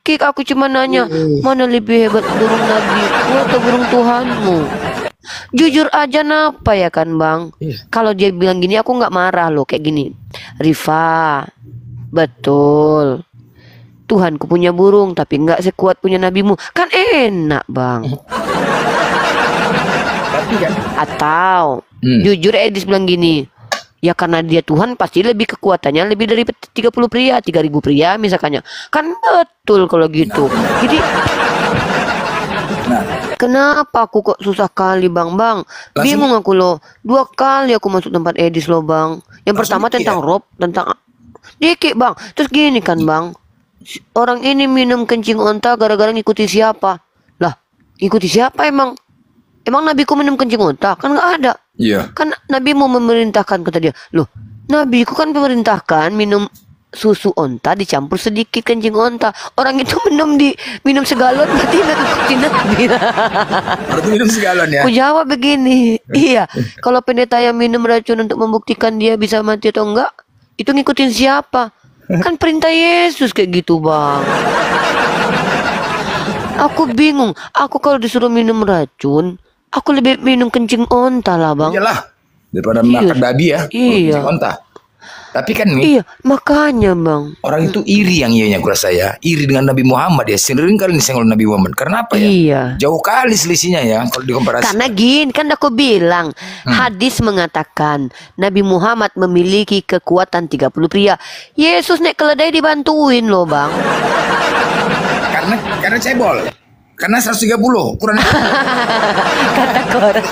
Kik, aku cuma nanya, mana lebih hebat burung nabiku atau burung Tuhanmu? Jujur aja napa ya kan bang? Kalau dia bilang gini aku nggak marah loh kayak gini. Rifa, betul. Tuhanku punya burung tapi nggak sekuat punya nabimu. Kan enak bang. Atau jujur Edis bilang gini, ya karena dia Tuhan pasti lebih kekuatannya lebih dari 30 pria, 3000 pria misalkannya. Kan betul kalau gitu. Jadi kenapa aku kok susah kali bang? Bingung aku loh. 2 kali aku masuk tempat Edis loh bang. Yang pertama tentang rob, tentang dikit bang. Terus gini kan bang, orang ini minum kencing onta gara-gara ngikuti siapa? Lah, ngikuti siapa emang? Emang nabiku minum kencing onta? Kan nggak ada. Iya. Kan nabi mau memerintahkan, kata dia. Loh, nabiku kan memerintahkan minum susu onta dicampur sedikit kencing onta. Orang itu minum segalon berarti ngikutin nabi. Berarti minum segalon ya? Aku jawab begini, iya. Kalau pendeta yang minum racun untuk membuktikan dia bisa mati atau enggak, itu ngikutin siapa? Kan perintah Yesus kayak gitu bang. Aku bingung. Aku kalau disuruh minum racun, aku lebih minum kencing onta lah bang. Iyalah, daripada makan babi ya. Iya. Kencing onta. Tapi kan nih, iya makanya bang, orang itu iri yang ianya kurasa ya. Iri dengan Nabi Muhammad ya. Sering kali disenggol Nabi Muhammad. Karena apa ya? Iya. Jauh kali selisihnya ya kalau dikomparasi. Karena gini kan aku bilang, hadis mengatakan Nabi Muhammad memiliki kekuatan 30 pria. Yesus naik keledai dibantuin loh bang. Karena cebol. Karena 130 ukuran. Kata korek.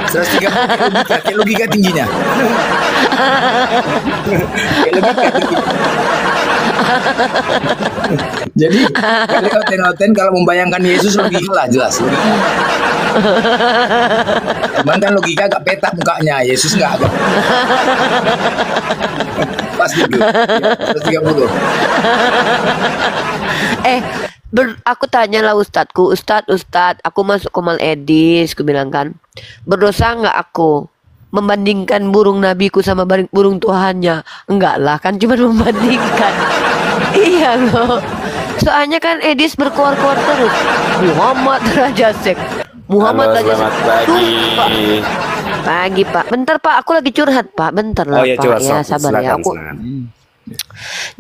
130 kayak logika tingginya. Kayak logika tingginya. Jadi kali oten-oten kalau membayangkan Yesus logika lah jelas. Cuman kan logika agak petak mukanya, Yesus nggak agak. Pas gitu. 130. Aku tanya lah ustadku, Ustad, aku masuk Komal Edis, aku bilang kan, berdosa nggak aku membandingkan burung nabiku sama burung Tuhannya? Enggak lah, kan cuma membandingkan. Iya loh. Soalnya kan Edis berkuar-kuar terus. Muhammad Raja Sek. Muhammad Raja Sek. Pagi Pak. Bentar Pak, aku lagi curhat Pak. Bentar lah Pak. Ya sabar ya aku.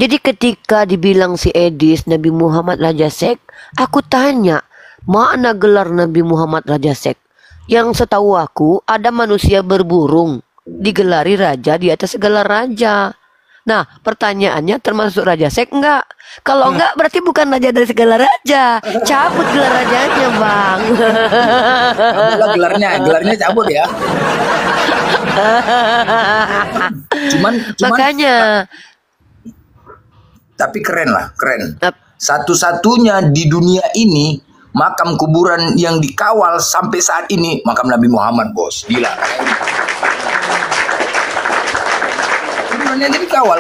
Jadi ketika dibilang si Edis Nabi Muhammad Raja Sek, aku tanya, mana gelar Nabi Muhammad Raja Sek? Yang setahu aku ada manusia berburung digelari raja di atas segala raja. Nah pertanyaannya termasuk Raja Sek enggak? Kalau enggak berarti bukan raja dari segala raja. Cabut gelar rajanya bang. Gelarnya cabut ya. Cuman makanya. Tapi keren lah, keren. Satu-satunya di dunia ini makam kuburan yang dikawal sampai saat ini makam Nabi Muhammad, bos. Gila.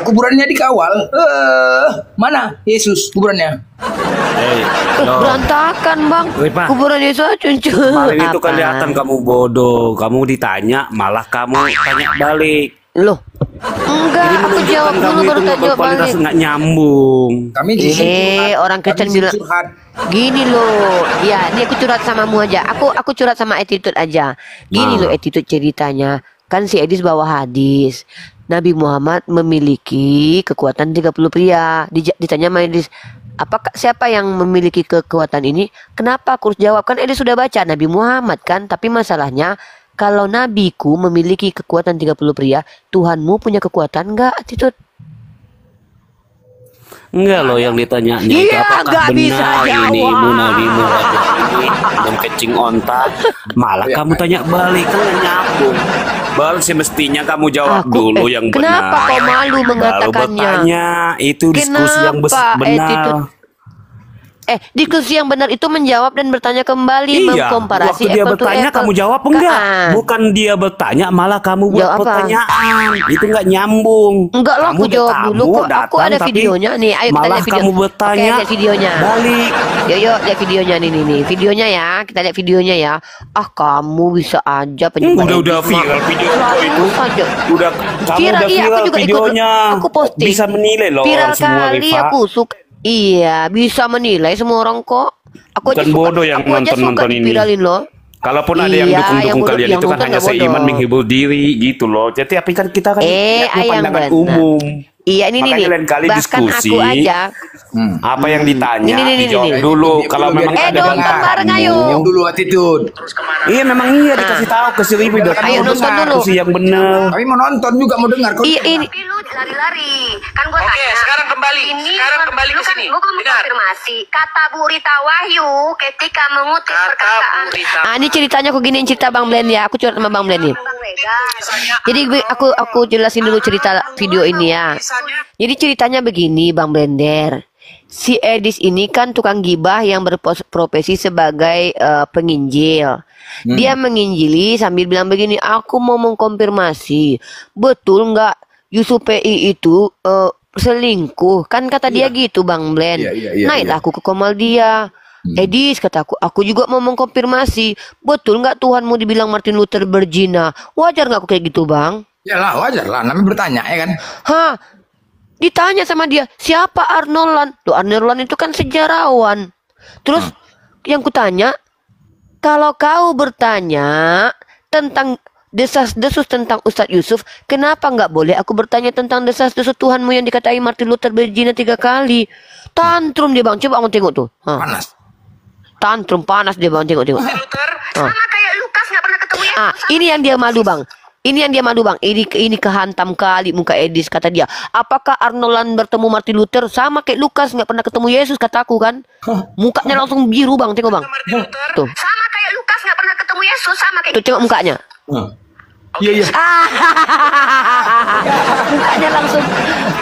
Kuburannya dikawal. Mana Yesus kuburannya? Berantakan bang. Kuburan Yesus cuncun. Kemarin itu kelihatan kamu bodoh. Kamu ditanya, malah kamu tanya balik. Loh, enggak, aku jawab dulu baru tak jawab balik. Nggak nyambung. Kami di orang Kristen bilang gini loh. Ya, ini aku curhat samamu aja. Aku curhat sama attitude aja. Gini loh attitude ceritanya. Kan si Edis bawa hadis. Nabi Muhammad memiliki kekuatan 30 pria. Ditanya sama Edis, siapa yang memiliki kekuatan ini? Kenapa aku harus jawab? Kan Edis sudah baca Nabi Muhammad kan. Tapi masalahnya, kalau nabiku memiliki kekuatan 30 pria, Tuhanmu punya kekuatan enggak, attitude? Enggak loh yang ditanya nih, apakah benar ini ibu Nabi Muhammad ini dan kencing onta? Malah kamu tanya balik, kan nyambung. Bal semestinya kamu jawab dulu yang benar. Kenapa kau malu mengatakannya? Baru bertanya, itu diskusi yang benar. Diskusi yang benar itu menjawab dan bertanya kembali, Iya, mengkomparasi waktu dia apple to bertanya apple. kamu jawab enggak? Ah. Bukan dia bertanya malah kamu buat Jawab apa? pertanyaan. Itu enggak nyambung. Enggak lah, Kamu aku jawab udah dulu kok. Aku datang, ada tapi videonya nih. Ayo kita malah lihat video. kamu bertanya. Oke, lihat videonya. Balik. Yuk, lihat videonya nih. Videonya ya. Kita lihat videonya ya. Kamu bisa aja penyebab Udah viral video itu. Saja. Udah kamu Viral, udah iya, aku viral juga ikut. videonya. Aku posting. Bisa menilai loh Viral orang semua, kali Rifa. aku suka. Iya, bisa menilai semua orang kok. Aku aja Bukan suka. bodoh yang Aku aja suka nonton ini. diviralin loh. Kalaupun ada yang Iya, dukung-dukung yang bodoh- kalian yang itu kan nonton hanya nggak bodoh. seiman menghibur diri gitu loh. Jadi tapi kan kita kan lihatnya yang pandangan benar. umum. Iya, ini Makanya nih. lain kali Bahkan diskusi. aku aja. Apa yang ditanya Ini. dijawab dulu. Kalau memang Biar ada nonton banggaanmu. bareng, ayo. Yang dulu attitude. Iya memang iya dikasih tahu ke si Rifa udah Ayo, tahu nonton benar, dulu. itu sih yang benar. Kami mau nonton juga mau dengar. Kau Iya, ini. Tapi lu lari-lari. Kan gua Oke, tanya. sekarang kembali. Sekarang kembali lu ke sini. Gua mau Dengar. konfirmasi. Kata Bu Rita Wahyu ketika mengutip Kata perkataan Bu Rita. Ini ceritanya aku giniin cerita Bang Blen ya. Aku curhat sama Bang Blen nih. Bang Regar. Jadi aku jelasin dulu cerita video ini ya. Jadi ceritanya begini Bang Blender. Si Edis ini kan tukang gibah yang berprofesi sebagai penginjil. Dia menginjili sambil bilang begini, aku mau mengkonfirmasi, betul nggak Yusuf PI itu selingkuh? Kan kata dia gitu Bang Blen. Iya, Naiklah aku ke komal dia. Edis kataku, aku juga mau mengkonfirmasi, betul nggak Tuhanmu dibilang Martin Luther berzina? Wajar nggak aku kayak gitu Bang? Yalah, wajar lah. Namanya bertanya ya kan. Hah? Ditanya sama dia, siapa Arnold Land? Loh, Arnold Land itu kan sejarawan. Terus yang kutanya, kalau kau bertanya tentang desas-desus tentang Ustadz Yusuf, kenapa nggak boleh aku bertanya tentang desas-desus Tuhanmu yang dikatai Martin Luther berzina 3 kali? Tantrum dia Bang, coba kamu tengok tuh. Panas. Tantrum panas dia Bang, tengok. Luther, Sama kayak Lukas nggak pernah ketemu ya. Ini yang dia malu Bang. Ini kehantam kali muka Edis kata dia. Apakah Arnold Land bertemu Martin Luther sama kayak Lukas nggak pernah ketemu Yesus kataku kan? Mukanya langsung biru Bang, tengok Bang. Martin Luther. Tuh, Sama kayak Lukas nggak pernah ketemu Yesus sama kayak tuh tengok mukanya. Iya, iya.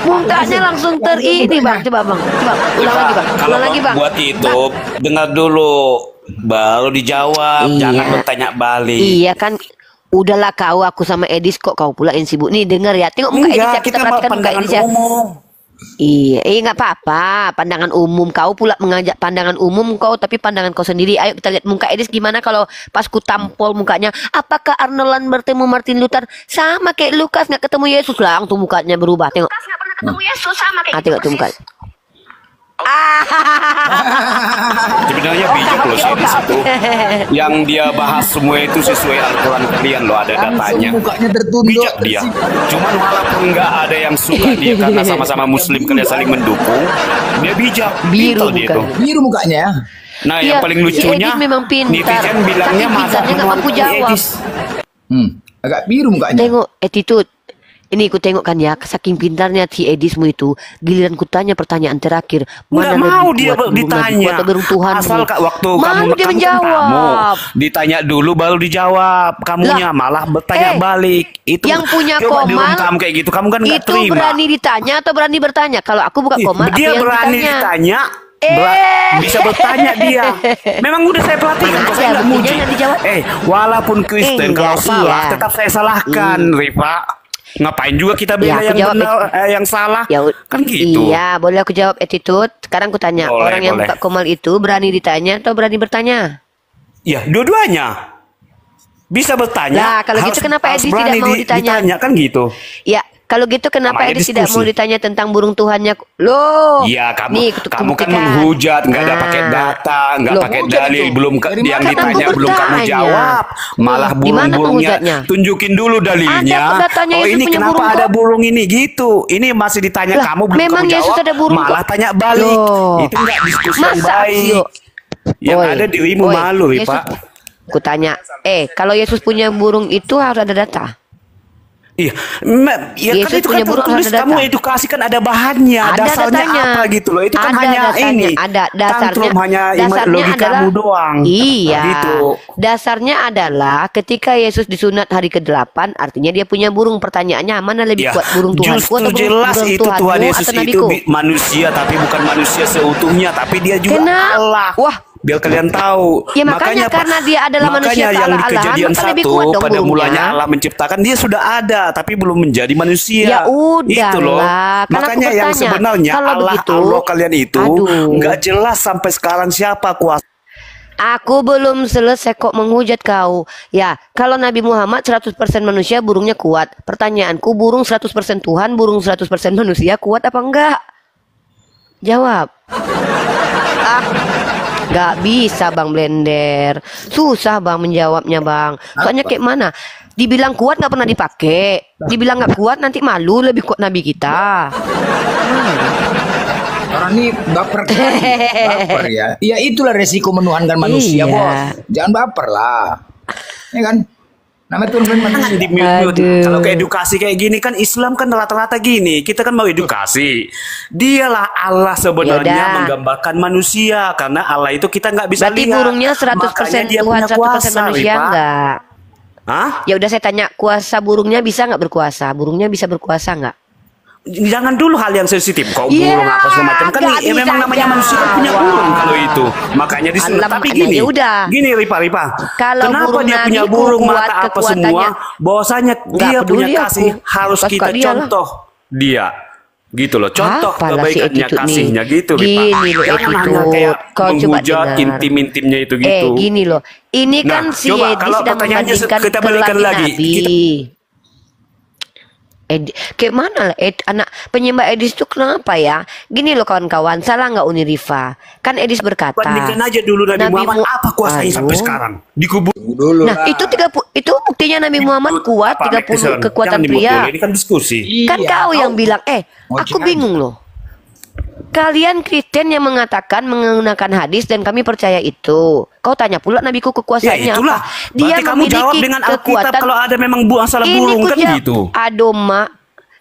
Mukanya langsung ini Bang. Coba Bang. Coba ulang lagi Bang. Kalau Ulang lagi Bang. buat itu dengar dulu baru dijawab, Iya. jangan bertanya balik. Iya kan. Udahlah aku sama Edis kok kau pula yang sibuk. Nih denger ya. Tengok muka Edis ya. Enggak, Kita kita mau perhatikan muka pandangan Edis ya. umum. Iya, nggak apa-apa. Pandangan umum kau pula mengajak pandangan umum kau, tapi pandangan kau sendiri. Ayo kita lihat muka Edis gimana kalau pas ku tampol mukanya. Apakah Arnold Land bertemu Martin Luther sama kayak Lukas nggak ketemu Yesus? Langsung mukanya berubah. Tengok. Lukas nggak pernah ketemu Yesus sama kayak Tengok tuh mukanya. Sebenarnya bijak loh sih di situ. Yang dia bahas semua itu sesuai Al-Quran kalian loh, ada datanya. Mukanya tertunduk. Bijak dia. Cuman walaupun nggak ada yang suka dia karena sama-sama Muslim kalian saling mendukung, dia bijak. Biru Pintar dia mukanya. tuh. Biru mukanya ya. Nah Iya, yang paling si lucunya Edis memang pintar. netizen bilangnya Tapi masa pintarnya nggak mampu penonton jawab. Edis. Agak biru mukanya. Tengok attitude. Ini ku tengok kan ya, saking pintarnya si Edismu itu, giliran ku tanya pertanyaan terakhir, Nggak lebih mau kuat, dia burung lebih ditanya. kuat atau burung Tuhanmu? Asal waktu Malu kamu dia kan menjawab. tamu, ditanya dulu baru dijawab. Kamunya malah bertanya balik. Itu yang punya coba di room komal, kamu kayak gitu, kamu kan nggak itu terima. berani ditanya atau berani bertanya? Kalau aku buka komal, Dia aku yang berani ditanya. Bisa bertanya dia. Memang udah saya pelatihkan, kok saya nggak muji. buktinya nggak dijawab. Walaupun Kristen Enggak, kalau salah, iya. tetap saya salahkan, Rifa. Ngapain juga kita bela aku yang jawab, benar, yang salah? Ya, Kan gitu. Iya, boleh aku jawab attitude. Sekarang aku tanya, Boleh, orang yang boleh. buka komal itu berani ditanya atau berani bertanya? Ya, dua-duanya. Bisa bertanya. Lah, kalau gitu kenapa harus Edis tidak berani mau ditanya? kan gitu. Ya, kalau gitu kenapa Namanya Edis tidak mau diskusi. ditanya tentang burung Tuhannya? Loh, Iya, kamu nih, kamu kan buktikan. menghujat, nggak ada Ah. pakai data, nggak Loh, pakai hujat dalil, itu. belum Dari yang mana ditanya kamu belum kamu bertanya? jawab, malah Di mana burung-burungnya penghujatnya? tunjukin dulu dalilnya. Ada datanya Oh Yesus ini punya kenapa burung ada kok? burung ini gitu? Ini masih ditanya Lah, kamu belum memang kamu Yesus jawab, ada burung malah kok. tanya balik. Loh. Itu nggak diskusi yang Masa baik. Aksio? Yang Oi, ada dirimu oi, malu, Yesus- Pak. Ku tanya, kalau Yesus punya burung itu harus ada data. Iya, ya kan Yesus itu punya kan burung tertulis, harus kamu datang. edukasi kan ada bahannya, Ada dasarnya datanya. apa gitu loh. Itu kan Ada hanya dasarnya, ini, ada dasarnya. tantrum, hanya Dasarnya logikamu adalah doang. Iya. Gitu. Dasarnya adalah ketika Yesus disunat hari ke-8, artinya dia punya burung. Pertanyaannya mana lebih Ya, kuat, burung Tuhanku justru atau jelas burung itu Tuhan Tuhanmu Yesus atau itu nabiku? manusia, tapi bukan manusia seutuhnya, tapi dia juga Kenapa? Allah. Wah. Biar kalian tahu. Ya, makanya karena dia adalah manusia makanya yang di keala-alahan, Kejadian maka lebih 1 kuat dong pada burungnya. mulanya Allah menciptakan dia sudah ada, tapi belum menjadi manusia. Ya udahlah, Itu loh. kan aku Makanya yang bertanya, sebenarnya kalau Allah begitu, kalian itu aduh. nggak jelas sampai sekarang siapa kuasa. Aku belum selesai kok menghujat kau. Ya, kalau Nabi Muhammad 100% manusia, burungnya kuat. Pertanyaanku, burung 100% Tuhan, burung 100% manusia, kuat apa enggak? Jawab. Gak bisa Bang Blender. Susah Bang menjawabnya Bang. Soalnya kayak mana? Dibilang kuat gak pernah dipakai. Dibilang gak kuat nanti malu, lebih kuat Nabi kita. Orang ini baper kali. Baper ya. Ya itulah resiko menuhankan manusia, Iya. Bos. Jangan baper lah. Ya kan? Namanya Tuhan manusia. Di mute. Aduh. Kalau ke edukasi kayak gini kan Islam kan rata-rata gini. Kita kan mau edukasi. Dialah Allah sebenarnya Yaudah. menggambarkan manusia, karena Allah itu kita nggak bisa Berarti lihat. burungnya 100% Makanya dia Tuhan, punya 100% kuasa, manusia Rifa. enggak? Hah? Ya udah saya tanya, kuasa burungnya bisa nggak berkuasa? Burungnya bisa berkuasa nggak? Jangan dulu hal yang sensitif. Kok Ya, burung apa segala macam kan nggak ya memang bisa namanya manusia kan punya jawab. burung kalau itu. Makanya disuruh. Alam, Tapi makanya gini, udah. gini Rifa. Kalau Kenapa burung dia Nabi punya ku burung kuat mata apa kekuatannya. semua? Bahwasanya Nggak dia peduli punya aku. kasih harus Suka kita dia lah. contoh dia. Gitu loh, contoh Apalah si kebaikannya, attitude kasihnya nih. gitu Rifa. Gini loh Jangan hanya attitude. kayak Kau coba menghujat dengar. intim-intimnya itu gitu. Gini loh. Ini Nah, kan si coba Edi kalau sedang pertanyaannya membandingkan kita balikan ke lagi. Nabi. Kayak mana lah anak penyembah Edis itu kenapa ya? Gini loh kawan-kawan, salah nggak Uni Rifa? Kan Edis berkata. Bandingkan aja dulu Nabi Muhammad apa kuasanya sampai sekarang dikubur Dulu Nah, lah. itu buktinya Nabi Muhammad kuat 30 kekuatan pria. Ini kan diskusi. Kan Iya, kau yang kau- bilang, Ngoceh aku bingung loh. Kalian Kristen yang mengatakan menggunakan hadis dan kami percaya itu. Kau tanya pula nabiku Ya kekuasaannya itulah. apa? Dia Berarti kamu jawab memiliki dengan Alkitab kekuatan. kalau ada memang masalah Ini burung ku kan jawab. gitu. Aduh mak,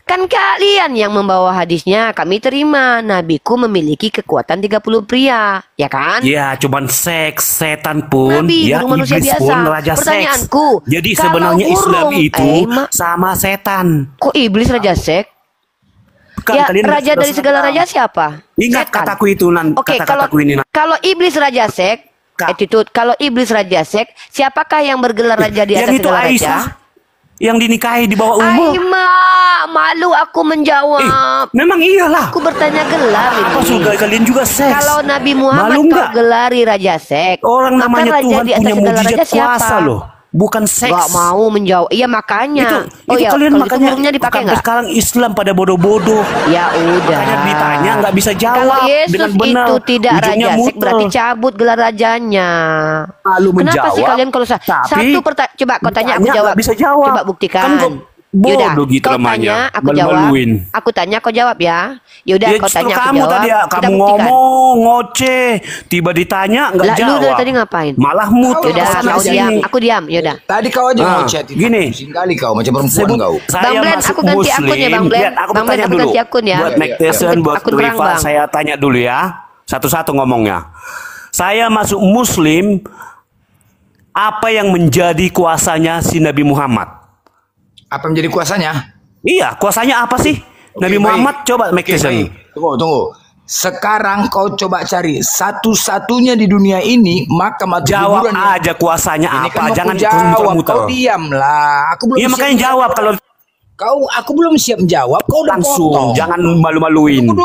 kan kalian yang membawa hadisnya. Kami terima. Nabiku memiliki kekuatan 30 pria, ya kan? Ya, cuman seks, setan pun, Nabi, ya burung manusia iblis biasa. pun raja seks. Pertanyaanku, Jadi kalau sebenarnya Islam burung- itu Mak, sama setan. kok iblis raja seks? Kan Ya, kalian raja sudah dari segala sadar. raja siapa? Ingat Setan. kataku itu Oke, kata-kataku ini. kalau iblis raja sek, Kak. attitude, kalau iblis raja sek, siapakah yang bergelar raja di Yang atas itu segala Aisyah raja? yang dinikahi di bawah umur. Aima, malu aku menjawab. Memang iyalah. Aku bertanya gelar Apa ini. surga kalian juga seks? Kalau Nabi Muhammad Malu kau nggak? gelari raja sek, Orang maka namanya raja Tuhan di atas punya segala mujizat raja siapa? kuasa loh. Bukan seks. Gak mau menjawab. Iya makanya. Itu ya, kalian kalau makanya gitu burungnya dipakai sampai nggak? sekarang Islam pada bodoh-bodoh. Ya udah. Makanya ditanya nggak bisa jawab Kalau Yesus dengan benar. itu tidak Ujungnya raja sek, muter. berarti cabut gelar rajanya. Malu Kenapa sih menjawab, kalian kalau tapi satu coba kau tanya aku ditanya jawab. nggak bisa jawab. Coba buktikan. Kan kok Yaudah, bodoh gitu kau namanya. tanya, aku jawab. Malu-maluin. Aku tanya, kau jawab ya. Yaudah, Ya kau justru tanya, aku kamu jawab. tadi ya, Kita kamu buktikan. ngomong ngoceh, tiba ditanya nggak Lah, lu jawab. dari tadi ngapain? Malah muter Yaudah, kesana kau sini. diam, aku diam. Yaudah. Tadi kau aja Ah, mau chat itu. gini. Pusing kali kau macam perempuan kau. Saya Bang Blen, masuk aku ganti akun ya, Bang Blen. Lihat, aku Bang Blen, bertanya aku dulu. ganti akun ya. Buat Mac Iya, Tyson, iya. buat Akun perang, Riva, Bang. saya tanya dulu ya. Satu-satu ngomongnya. Saya masuk Muslim, apa yang menjadi kuasanya si Nabi Muhammad? Apa menjadi kuasanya? Iya, kuasanya apa sih? Nabi Oke, Muhammad baik. coba Mac Oke, Tyson. baik. Tunggu. Sekarang kau coba cari satu-satunya di dunia ini makam atau Jawab kuburan yang- aja kuasanya Ini apa, kan mau jangan ku jawab. muter-muter. Kau diam lah. Aku belum Iya siap makanya jawab kalau Aku belum siap menjawab. Kau udah langsung, potong. jangan malu-maluin. Tunggu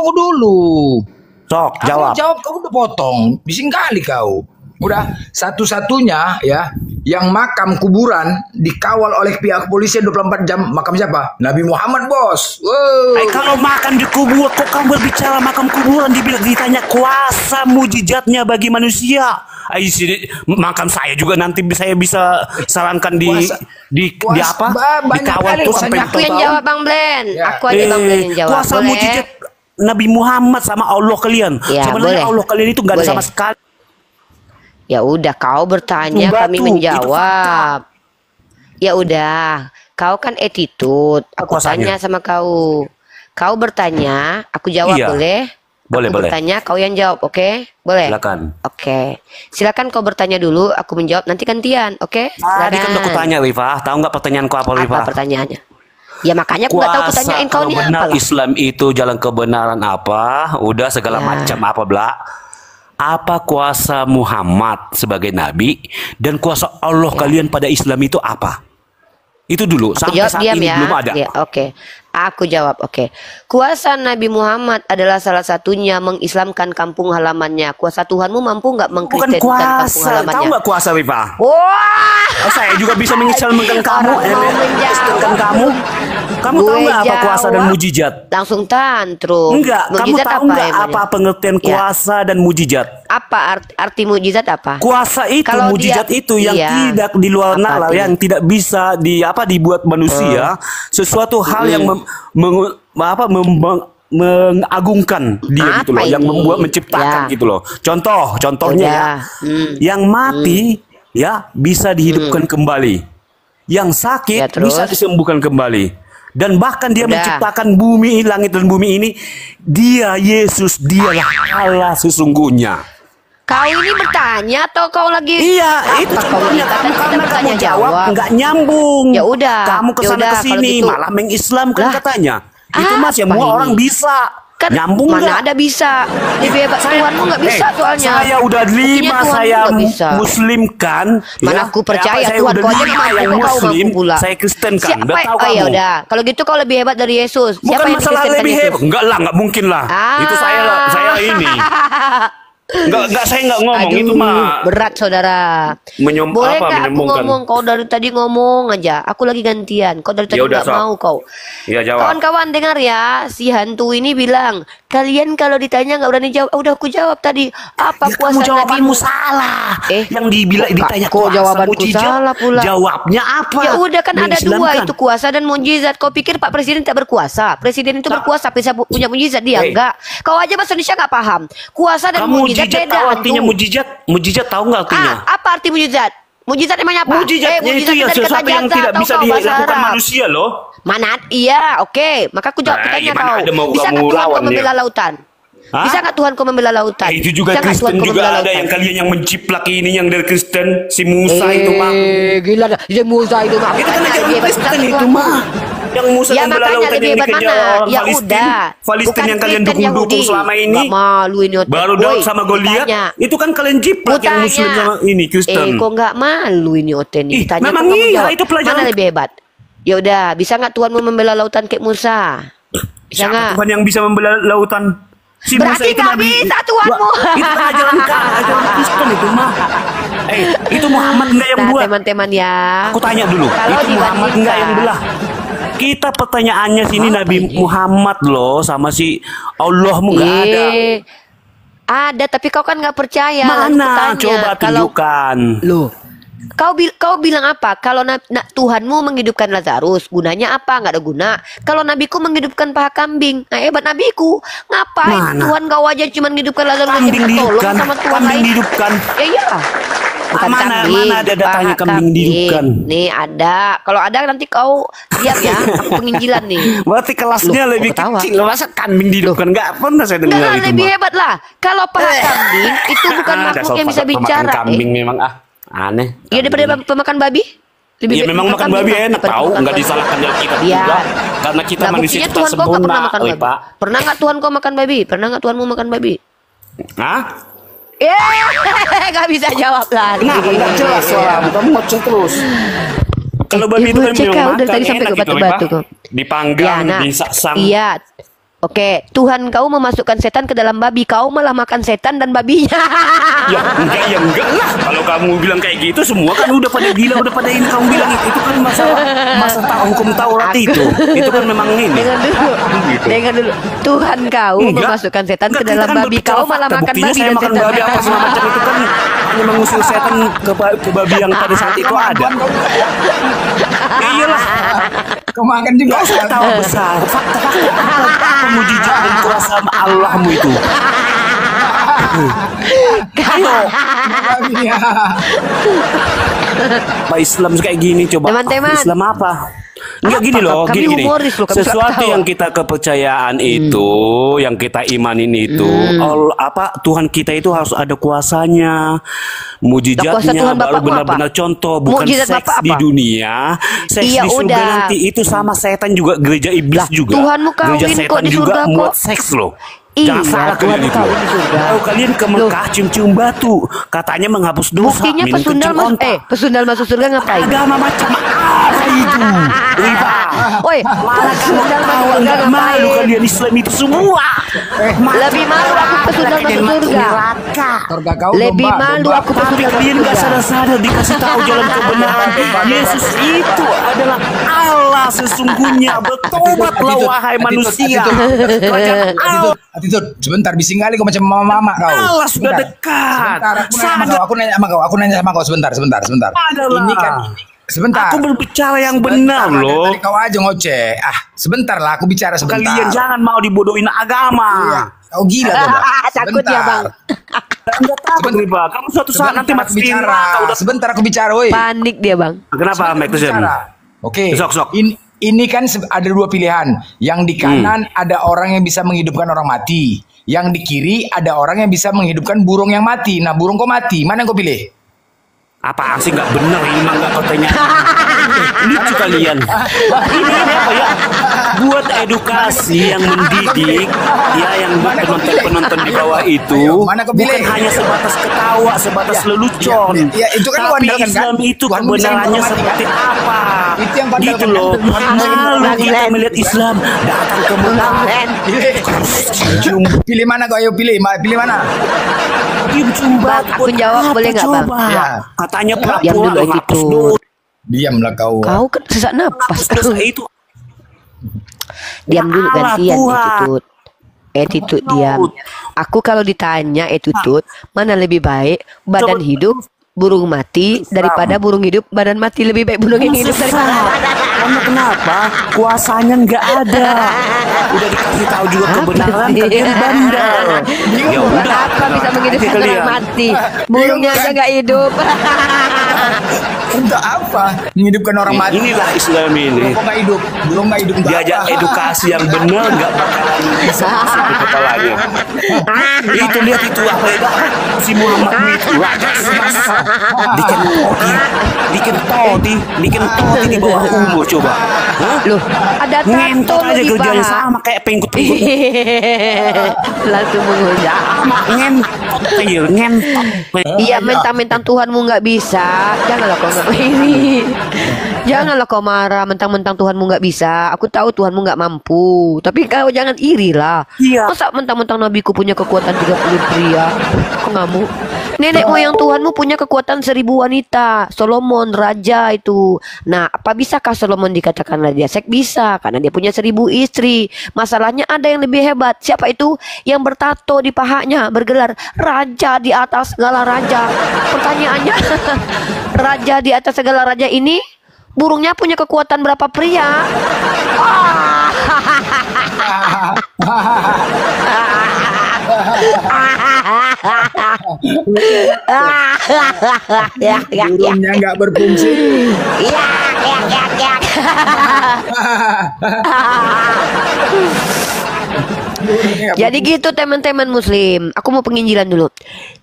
dulu. Sok, Aku jawab. jawab, kau udah potong. Bising kali kau. Udah satu-satunya ya yang makam kuburan dikawal oleh pihak kepolisian 24 jam. Makam siapa? Nabi Muhammad, Bos. Wow. Kalau makan di kubur, kok kamu berbicara makam kuburan ditanya kuasa mujizatnya bagi manusia. Makam saya juga nanti saya bisa sarankan di Kuasa- di kuasa- apa? banyak Dikawal kali tuh kuasanya. sampai Aku yang bertahun-tahun. jawab Bang Blen. Ya. Aku aja Bang Blen yang jawab. Kuasa Boleh? mujizat Nabi Muhammad sama Allah kalian. Ya, Sebenarnya boleh. Allah kalian itu nggak ada Boleh. sama sekali. Ya udah kau bertanya Batu, kami itu menjawab. Ya udah kau kan attitude. Aku kuasanya? tanya sama kau. Kau bertanya, aku jawab Iya. boleh? Boleh, Aku boleh. bertanya, kau yang jawab, oke? Boleh? Silakan. Oke. Silakan kau bertanya dulu, aku menjawab nanti gantian, oke? Tadi kan udah Silakan. kutanya, Rifah. Tahu nggak pertanyaanku apa, Apa Rifah? pertanyaannya? Ya makanya aku nggak tahu aku tanyain kau kalau nih benar apa lah. Islam itu jalan kebenaran apa? Udah segala Ya. macam apa, Bla? Apa kuasa Muhammad sebagai nabi dan kuasa Allah kalian pada Islam itu apa? Itu dulu. Aku Sampai jawab saat diam ini ya. belum ada. Ya, oke. Aku jawab, oke. Kuasa Nabi Muhammad adalah salah satunya mengislamkan kampung halamannya. Kuasa Tuhanmu mampu nggak Bukan mengkristenkan kampung kuasa. Tahu halamannya? nggak kuasa, Rifah? Wah! Oh, saya juga bisa mengislamkan kamu, Orang mau mengislamkan menjawab. kamu. Kamu tahu Gue nggak apa kuasa dan jawab. mujizat? Langsung tantrum. Enggak, kamu Mukjizat tahu apa nggak emangnya? apa pengertian Ya. kuasa dan mujizat? Apa arti mukjizat apa? Kuasa itu, Kalau mujizat dia- itu yang iya. tidak di luar Apa nalar, artinya? yang tidak bisa dibuat manusia, sesuatu hal yang mengagungkan dia gitu Apa loh, yang ini? membuat menciptakan Ya. gitu loh. Contohnya ya, Udah. yang mati ya bisa dihidupkan kembali, yang sakit Ya, terus? bisa disembuhkan kembali. Dan bahkan dia Udah. menciptakan bumi, langit dan bumi ini, dia Yesus, dialah Allah sesungguhnya. Kau ini bertanya atau kau lagi? Iya, itu Apa kau contohnya. ini? Kan Kamu kita karena kamu bertanya jawab nggak nyambung. Ya udah, Kamu ya kesana udah, kalau kesini gitu. malah mengislamkan Lah, katanya. Itu mas apa semua ini? orang bisa. Kan Nyambung mana nggak? ada bisa. Lebih hebat Tuhanmu nggak bisa soalnya. Saya udah Buktinya 5 Tuhanmu saya nggak bisa. muslimkan. Mana aku percaya saya Tuhan udah kau aja 5 mampu yang kau mampu muslim, pula. saya kristenkan. Siapa? Udah tahu Oh ya kamu. udah. Kalau gitu kau lebih hebat dari Yesus. Bukan Siapa yang masalah kristenkan lebih Yesus? hebat. Enggak lah, enggak mungkin lah. Itu saya ini. Enggak saya enggak ngomong itu mah. Berat saudara. Boleh Boleh nggak aku menyombongkan? ngomong? Kau dari tadi ngomong aja. Aku lagi gantian. Kau dari tadi Ya udah, nggak sok. mau kau. Ya jawab. Kawan-kawan dengar ya. Si hantu ini bilang, kalian kalau ditanya nggak berani jawab. Udah aku jawab tadi. Apa Ya, kuasa kamu jawabanmu nabimu? salah. Eh, Yang dibilang ditanya kok kuasa jawabanku mujizat, salah pula? Jawabnya apa? Ya udah kan ada dua Mengislamkan. itu kuasa dan mujizat. Kau pikir Pak Presiden tak berkuasa? Presiden itu berkuasa bisa punya mujizat dia Hey. enggak. Kau aja bahasa Indonesia nggak paham. Kuasa dan Kamu mujizat mujizat beda. tahu hantu. artinya mujizat? Mujizat tahu nggak artinya? Apa arti mujizat? Mujizat emangnya apa? Mujizatnya itu mujizat ya dari kata sesuatu yang jaza tidak atau bisa kau bahasa dilakukan Arab? manusia loh. Mana? Iya, oke. Maka aku jawab pertanyaan gimana kau. ada mau Bisa kamu nggak Tuhan kau lawan dia? membela lautan? Hah? Bisa nggak Tuhan kau membela lautan? Itu juga Bisa nggak Kristen Tuhan kau juga membela ada lautan? yang kalian yang menciplak ini yang dari Kristen si Musa itu mah. Gila dah. Dia Musa itu mah. Itu kan Makanya ajaran lebih hebat Kristen Tuhan itu kau. mah. Yang Musa Ya membela makanya lautan lebih yang hebat dikejar mana? orang Ya Palestina. udah. Palestina Bukan yang kalian Kristen dukung-dukung Yahudi. selama ini. Nggak malu ini otak. Baru Woi, Daud sama Goliat ditanya. itu kan kalian jiplak yang Muslim sama ini Kristen. Kok nggak malu ini Oten Ih, nih? Tanya memang kok nggak iya, jawab. itu pelajaran. Mana lebih hebat? Ya udah, bisa nggak Tuhan mau membela lautan kayak Musa? Bisa Siapa nggak? Tuhan yang bisa membela lautan? Si Berarti nggak bisa Tuhanmu. Itu kan ajaran Kristen itu mah. Itu Muhammad enggak yang Nah, buat. teman-teman ya. Aku tanya dulu, Kalau itu Muhammad enggak yang belah? Kita pertanyaannya sini Nabi Muhammad loh sama si Allahmu enggak ada. Ada, tapi kau kan nggak percaya. Lalu Mana? kutanya, Coba tunjukkan. Loh, kau bilang apa? Kalau Tuhanmu menghidupkan Lazarus, gunanya apa? Nggak ada guna. Kalau nabiku menghidupkan paha kambing, nah hebat nabiku. Ngapain Mana? Tuhan kau aja cuma menghidupkan Lazarus? Kambing jadi minta tolong dihidupkan, sama Tuhan kambing lain? dihidupkan. Ya iya. Bukan Mana ada datanya paha kambing dihidupkan? Nih ada. Kalau ada nanti kau diam ya. Aku penginjilan nih. Berarti kelasnya Loh, lebih kok ketawa? kecil. Masa kambing dihidupkan? Enggak pernah saya dengar Enggak, itu lebih mah. hebat lah. Kalau paha kambing itu bukan makhluk Dasar yang bisa pemakan bicara. kambing memang aneh. Iya daripada pemakan babi. Iya memang makan babi enak daripada tahu, makan nggak babi. disalahkan dari kita Iya. juga. Karena kita Nah, manusia buktinya kita Tuhan kau nggak pernah sempurna, makan oi babi. Pak. Pernah nggak Tuhan kau makan babi? Pernah nggak Tuhanmu makan babi? Hah? Nggak bisa jawab lagi. Kenapa nggak jelas suaramu? Kamu ngoceh terus. Kalau babi itu kan ngoceh memang kau, makan dari tadi sampai enak ke gitu, oi batu-batu Pak. kau. Dipanggang, disasang. Iya. Oke, Tuhan kau memasukkan setan ke dalam babi, kau malah makan setan dan babinya. Ya enggak lah. Kalau kamu bilang kayak gitu semua kan udah pada gila, udah pada ini kamu bilang itu kan masalah hukum Taurat itu. Itu kan memang ini. Dengar dulu, Gitu. dengar dulu. Tuhan kau Enggak. memasukkan setan ke Enggak, dalam kita kan babi, berbicara kau malah fakta. makan Buktinya babi saya dan makan setan. babi apa segala macam itu kan hanya mengusir setan ke babi yang pada saat itu ada. Ya iyalah. Kemakan juga. Gak usah tahu besar. Fakta-fakta apa mujizat dan kuasa Allahmu itu. Ayo. Babinya. Pak Islam kayak gini coba. Teman-teman. Islam apa? Enggak gini loh, Kami gini. humoris loh, kami suka Sesuatu ketawa. yang kita kepercayaan itu, yang kita imanin itu, Tuhan kita itu harus ada kuasanya, Kuasa mujizatnya, Tuhan baru Bapakmu benar-benar contoh, bukan Mukjizat seks Bapak di apa? dunia, seks Iya, di surga udah. nanti itu sama setan juga, gereja iblis Lah, juga, Tuhanmu gereja kawin kok setan di juga surga kok. muat seks loh. Iya, Jangan salah Tuhan kalian itu. kawin di surga. Kalau kalian ke Mekah cium-cium batu, katanya menghapus dosa, Buktinya minum pesundal kencing onta. pesundal masuk surga ngapain? Agama macam apa itu? Riba. Woi, Malah kamu pesundal masuk tahu surga nggak malu ngapain? kalian Islam itu semua. Lebih malu aku pesundal masuk surga. Surga kau Lebih domba, malu domba. aku Tapi pesundal kalian masuk nggak surga. sadar-sadar dikasih tahu jalan kebenaran. Yesus itu adalah Allah sesungguhnya. Bertobatlah wahai manusia. Kerajaan Allah. Attitude, sebentar, bising kali kau macam mama kau. Allah sudah Sebentar. dekat. Sebentar, aku nanya sama kau, aku nanya sama kau, sebentar. Adalah. Ini kan, sebentar. Aku berbicara yang benar loh. Tadi kau aja ngoceh. Sebentar lah, aku bicara sebentar. Kalian jangan mau dibodohin agama. Iya. Kau gila kau, Mbak. Takut ya, Bang. Enggak takut Riba. Kamu suatu saat nanti Sebentar aku mati bicara. neraka udah. Sebentar aku bicara, woi. Panik dia, Bang. Kenapa Mek itu Bicara. Oke. Sok. Ini kan ada dua pilihan. Yang di kanan ada orang yang bisa menghidupkan orang mati. Yang di kiri ada orang yang bisa menghidupkan burung yang mati. Nah, burung kau mati. Mana yang kau pilih? Apa sih nggak bener ini mah nggak katanya. Lucu kalian. Ini apa ya? Buat edukasi yang mendidik, ya yang buat penonton di bawah itu Ayo, mana kau bukan pilih? hanya sebatas ketawa, sebatas lelucon. Ya, itu kan tapi wandalkan, kan? Islam itu Tuhan bisa kebenarannya informasi, seperti kan? apa? Itu yang wandalkan, Gitu kan? loh. Tuhan bisa Malu informasi, kita kan? melihat Islam datang ke Mekah. Cium Pilih mana kau? Ayo pilih. Pilih mana? cium Bang, aku buat jawab apa boleh nggak, Bang? coba? Ya. Katanya Diam pura-pura dulu, ngapus attitude. dosa. Diamlah kau. Kau kan sesak napas. Dosa itu Diam dulu, Allah, gantian Tuhan. attitude diam. Aku kalau ditanya attitude, mana lebih baik badan hidup burung mati daripada burung hidup badan mati? Lebih baik burung yang hidup daripada Karena kenapa? Kuasanya nggak ada. Udah dikasih tahu juga kebenaran, kalian bandel. Ya udah. apa bisa menghidupkan Kalian. orang mati? Burungnya aja nggak hidup. Untuk apa? Menghidupkan orang mati. Inilah Islam ini. Burung nggak hidup. Burung nggak hidup. Untuk Diajak apa? edukasi yang benar nggak bakalan bisa masuk di kepalanya. Itu lihat itu apa ya? Si Muhammad itu raja emas. Diken toti di bawah umur coba. Hah? Loh, ada tato Ngentot aja lebih kerjanya paham. sama kayak pengikut-pengikut. Langsung menghujat. Ngentot aja, ngentot. Iya, mentang-mentang Tuhanmu nggak bisa, janganlah kau nggak ini. Janganlah kau marah mentang-mentang Tuhanmu nggak bisa. Aku tahu Tuhanmu nggak mampu, tapi kau jangan iri lah. Iya. Masa mentang-mentang nabiku punya kekuatan 30 pria, kau ngamuk? Nenek moyang Tuhanmu punya kekuatan 1000 wanita. Solomon raja itu. Nah, apa bisakah Solomon dikatakan raja? Sek bisa, karena dia punya 1000 istri. Masalahnya ada yang lebih hebat. Siapa itu? Yang bertato di pahanya, bergelar raja di atas segala raja. Pertanyaannya, raja di atas segala raja ini burungnya punya kekuatan berapa pria? Ya, Burungnya nggak berfungsi. ya. Jadi gitu teman-teman muslim. Aku mau penginjilan dulu.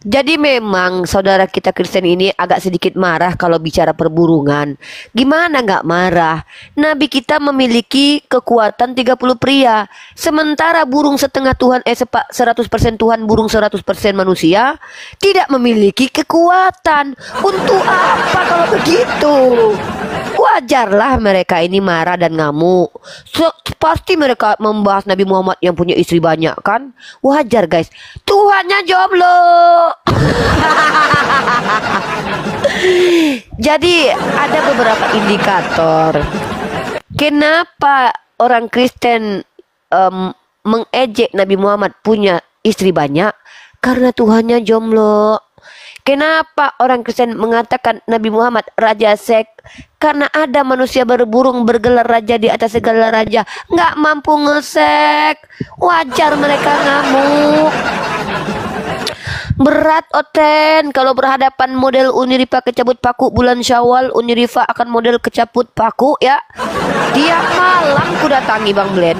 Jadi memang saudara kita Kristen ini agak sedikit marah kalau bicara perburungan. Gimana nggak marah? Nabi kita memiliki kekuatan 30 pria. Sementara burung setengah Tuhan 100% Tuhan, burung 100% manusia tidak memiliki kekuatan. Untuk apa kalau begitu? Wajarlah mereka ini marah dan ngamuk. Pasti mereka membahas Nabi Muhammad yang punya istri banyak kan? Wajar guys. Tuhannya jomblo. Jadi ada beberapa indikator kenapa orang Kristen mengejek Nabi Muhammad punya istri banyak, karena Tuhannya jomblo. Kenapa orang Kristen mengatakan Nabi Muhammad raja seks? Karena ada manusia berburung bergelar raja di atas segala raja, nggak mampu ngesek. Wajar mereka ngamuk. Berat Oten, kalau berhadapan model Unirifa kecabut paku bulan Syawal, Unirifa akan model kecabut paku ya. Tiap malam ku datangi Bang Blen.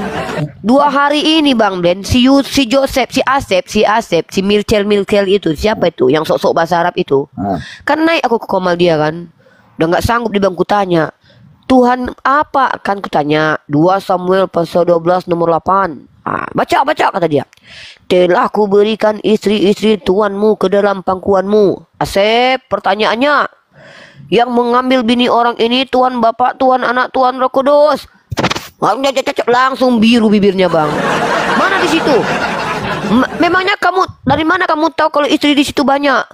2 hari ini Bang Blen, si Joseph, si Asep, si Milcel itu, siapa itu yang sok-sok bahasa Arab itu. Kan naik aku ke komal dia kan. Udah nggak sanggup di bangku tanya. Tuhan apa kan kutanya? 2 Samuel pasal 12 nomor 8. Baca kata dia. Telah ku berikan istri-istri tuanmu ke dalam pangkuanmu. Asep, pertanyaannya, yang mengambil bini orang ini Tuhan Bapak, Tuhan Anak, Tuhan Roh Kudus. Langsung biru bibirnya Bang. Mana di situ? Memangnya dari mana kamu tahu kalau istri di situ banyak?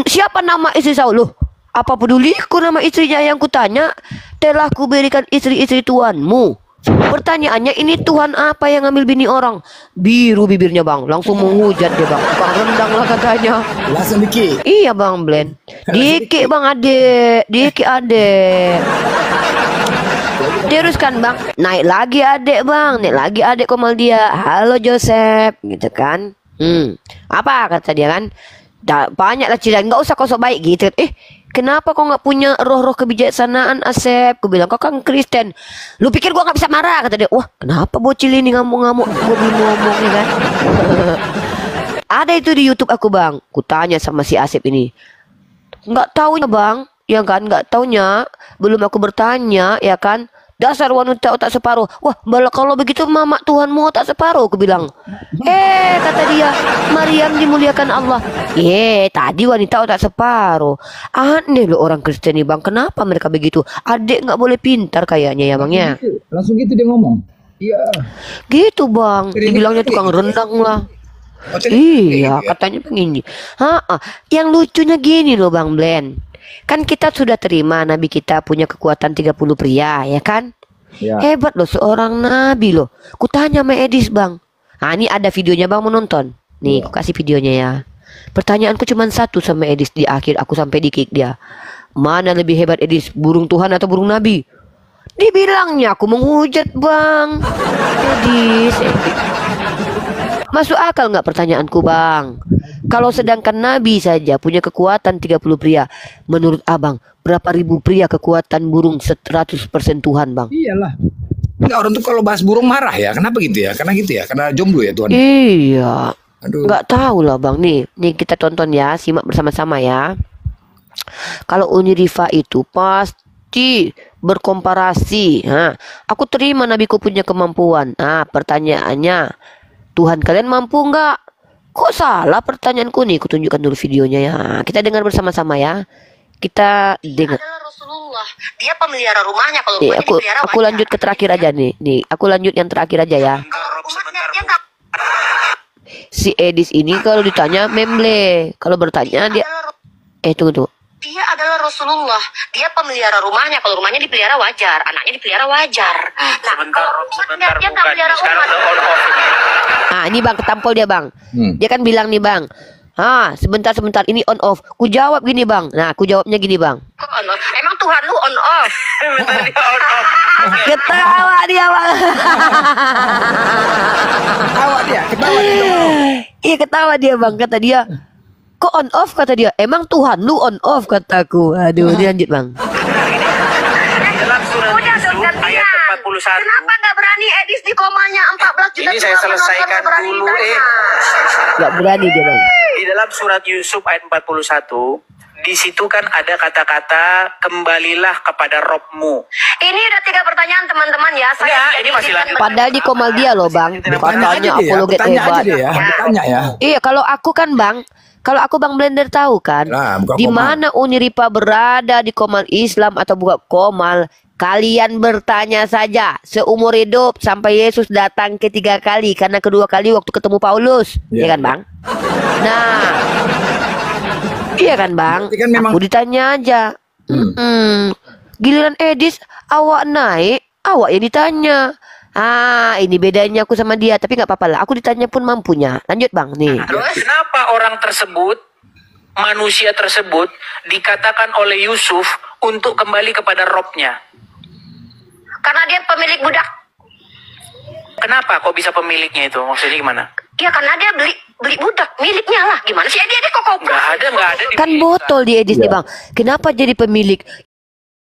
Siapa nama istri Saul? Loh, apa peduliku nama istrinya yang kutanya? Telah ku berikan istri-istri tuanmu. Pertanyaannya, ini Tuhan apa yang ngambil bini orang? Biru bibirnya Bang, langsung menghujat dia Bang. Bang rendang lah katanya. Langsung dikit. Iya Bang Blen. Dikit Bang adek. Teruskan Bang, naik lagi adek komal dia. Halo Joseph, gitu kan. Apa kata dia kan? Banyaklah cerita, nggak usah kau sok baik gitu. Kenapa kau nggak punya roh-roh kebijaksanaan Asep? Aku bilang kau kan Kristen. Lu pikir gua nggak bisa marah? Kata dia. Wah, kenapa bocil ini ngamuk-ngamuk? Gua belum ngomong ya kan. Ada itu di YouTube aku Bang. Kutanya sama si Asep ini. Nggak taunya Bang, ya kan? Nggak taunya. Belum aku bertanya, ya kan? Dasar wanita otak separuh. Wah, kalau begitu mama Tuhanmu otak separuh, aku bilang. Kata dia, Maryam dimuliakan Allah. Tadi wanita otak separuh. Aneh loh orang Kristen nih Bang. Kenapa mereka begitu? Adik nggak boleh pintar kayaknya ya Bang ya. Langsung gitu dia ngomong. Iya. Gitu Bang. Dibilangnya tukang rendang lah. Iya, katanya begini. Yang lucunya gini loh Bang Blen. Kan kita sudah terima Nabi kita punya kekuatan 30 pria, ya kan? Ya. Hebat loh seorang Nabi loh. Kutanya sama Edis Bang. Ini ada videonya Bang, mau nonton. Nih, aku kasih videonya ya. Pertanyaanku cuma satu sama Edis di akhir. Aku sampai di kick dia. Mana lebih hebat Edis? Burung Tuhan atau burung Nabi? Dibilangnya aku menghujat Bang. Edis. Masuk akal nggak pertanyaanku Bang? Kalau sedangkan Nabi saja punya kekuatan 30 pria, menurut Abang berapa ribu pria kekuatan burung 100% Tuhan Bang? Iyalah. Enggak, orang tuh kalau bahas burung marah ya. Kenapa gitu ya? Karena gitu ya. Karena jomblo ya Tuhan. Iya. Aduh. Nggak tahu lah Bang. Nih kita tonton ya, simak bersama-sama ya. Kalau Unirifa itu pasti berkomparasi. Aku terima Nabiku punya kemampuan. Pertanyaannya, Tuhan kalian mampu nggak? Kok salah pertanyaanku nih? Kutunjukkan dulu videonya ya. Kita dengar bersama-sama ya. Kita dengar. Adalah Rasulullah. Dia pemelihara rumahnya, kalau rumahnya dipelihara aku lanjut ke terakhir aja nih. Aku lanjut yang terakhir aja ya. Kalau umatnya dia nggak. Si Edis ini kalau ditanya memble, kalau bertanya dia tunggu. Dia adalah Rasulullah. Dia pemelihara rumahnya, kalau rumahnya dipelihara wajar, anaknya dipelihara wajar. Nah, kalau umatnya dia nggak pelihara umat. Ini Bang ketampol dia Bang. Dia kan bilang nih Bang. Sebentar ini on off. Ku jawab gini Bang. Nah, ku jawabnya gini Bang. Emang Tuhan lu on off? Ketawa dia Bang. Ketawa dia. Iya ketawa dia Bang. Kata dia, kok on off kata dia. Emang Tuhan lu on off kataku. Aduh, dia lanjut Bang. Dalam surat Yusuf ayat 41. Kenapa nggak berani Edis di komanya 14 juta? Ini saya selesaikan dulu Nggak berani dia Bang. Di dalam surat Yusuf ayat 41, di situ kan ada kata-kata kembalilah kepada Robmu. Ini udah 3 pertanyaan teman-teman ya. Ini masih lanjut. Padahal di komal dia loh Bang. Katanya apologet hebat. Bertanya ya. Iya, kalau aku kan Bang, kalau aku Bang Blender tahu kan, di mana Unirifa berada di komal Islam atau bukan komal, kalian bertanya saja seumur hidup sampai Yesus datang ketiga kali, karena kedua kali waktu ketemu Paulus, ya kan Bang? Nah, iya kan Bang? Kan memang... Aku ditanya aja. Giliran Edis, awak naik, awak yang ditanya. Ini bedanya aku sama dia, tapi nggak apa-apa lah. Aku ditanya pun mampunya. Lanjut Bang nih. Kenapa orang tersebut, manusia tersebut, dikatakan oleh Yusuf untuk kembali kepada Robnya? Karena dia pemilik budak. Kenapa kok bisa pemiliknya itu? Maksudnya gimana? Ya karena dia beli budak miliknya lah. Gimana sih dia kok koplo? Nggak ada. Kan botol di Edis nih bang. Kenapa jadi pemilik?